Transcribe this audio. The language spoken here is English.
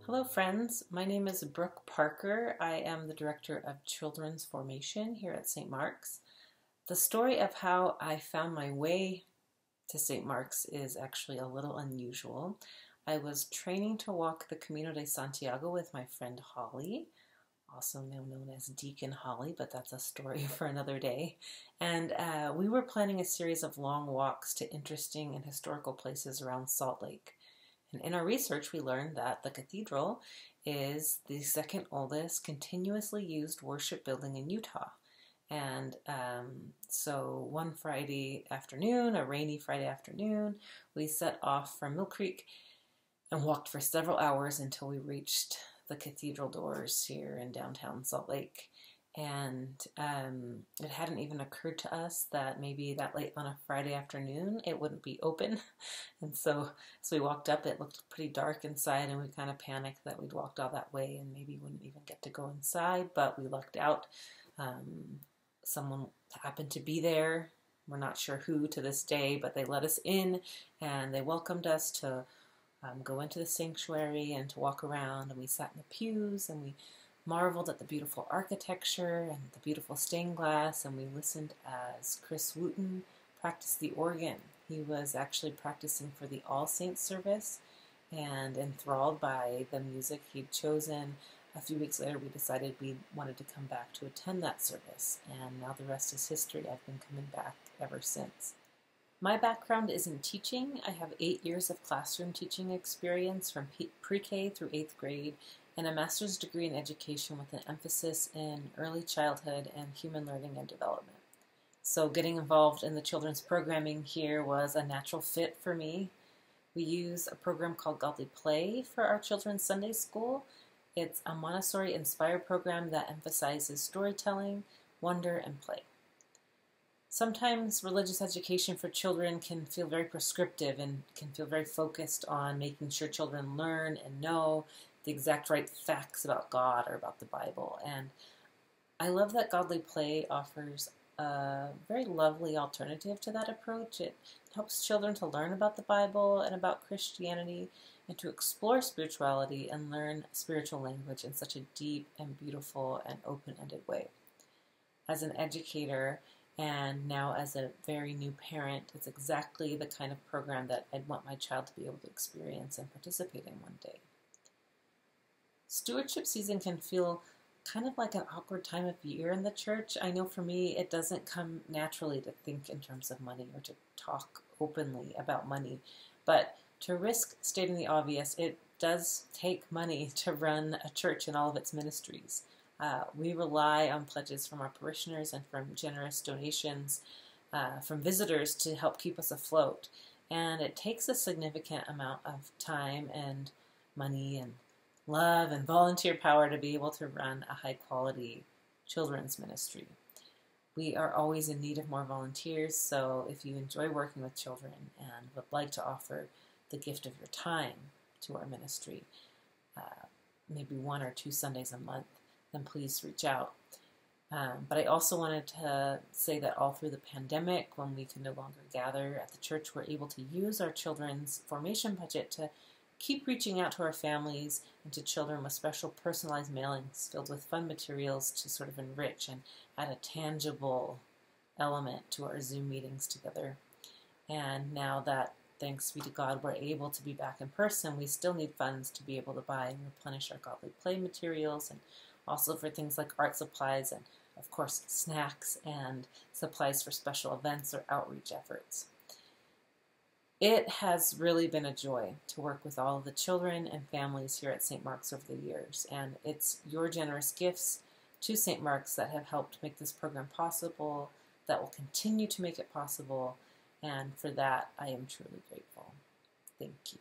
Hello friends, my name is Brooke Parker. I am the Director of Children's Formation here at St. Mark's. The story of how I found my way to St. Mark's is actually a little unusual. I was training to walk the Camino de Santiago with my friend Holly, also now known as Deacon Holly, but that's a story for another day. And we were planning a series of long walks to interesting and historical places around Salt Lake. And in our research, we learned that the cathedral is the second oldest continuously used worship building in Utah. And so one Friday afternoon, a rainy Friday afternoon, we set off from Mill Creek and walked for several hours until we reached the cathedral doors here in downtown Salt Lake. And it hadn't even occurred to us that maybe that late on a Friday afternoon it wouldn't be open. And so we walked up, it looked pretty dark inside, and we kind of panicked that we'd walked all that way and maybe wouldn't even get to go inside, but we lucked out. Someone happened to be there. We're not sure who to this day, but they let us in and they welcomed us to go into the sanctuary and to walk around, and we sat in the pews and we marveled at the beautiful architecture and the beautiful stained glass, and we listened as Chris Wooten practiced the organ. He was actually practicing for the All Saints service, and enthralled by the music he'd chosen, a few weeks later we decided we wanted to come back to attend that service, and now the rest is history. I've been coming back ever since. My background is in teaching. I have 8 years of classroom teaching experience from pre-K through 8th grade, and a master's degree in education with an emphasis in early childhood and human learning and development. So getting involved in the children's programming here was a natural fit for me. We use a program called Godly Play for our children's Sunday school. It's a Montessori-inspired program that emphasizes storytelling, wonder, and play. Sometimes religious education for children can feel very prescriptive and can feel very focused on making sure children learn and know the exact right facts about God or about the Bible. And I love that Godly Play offers a very lovely alternative to that approach. It helps children to learn about the Bible and about Christianity and to explore spirituality and learn spiritual language in such a deep and beautiful and open-ended way. As an educator and now as a very new parent, it's exactly the kind of program that I'd want my child to be able to experience and participate in one day. Stewardship season can feel kind of like an awkward time of year in the church. I know for me it doesn't come naturally to think in terms of money or to talk openly about money, but to risk stating the obvious, it does take money to run a church and all of its ministries. We rely on pledges from our parishioners and from generous donations from visitors to help keep us afloat. And it takes a significant amount of time and money and love and volunteer power to be able to run a high-quality children's ministry. We are always in need of more volunteers, so if you enjoy working with children and would like to offer the gift of your time to our ministry, maybe 1 or 2 Sundays a month, then please reach out. But I also wanted to say that all through the pandemic, when we can no longer gather at the church, we're able to use our children's formation budget to keep reaching out to our families and to children with special personalized mailings filled with fun materials to sort of enrich and add a tangible element to our Zoom meetings together. And now that, thanks be to God, we're able to be back in person, we still need funds to be able to buy and replenish our Godly Play materials, and also for things like art supplies and, of course, snacks and supplies for special events or outreach efforts. It has really been a joy to work with all of the children and families here at St. Mark's over the years, and it's your generous gifts to St. Mark's that have helped make this program possible, that will continue to make it possible, and for that I am truly grateful. Thank you.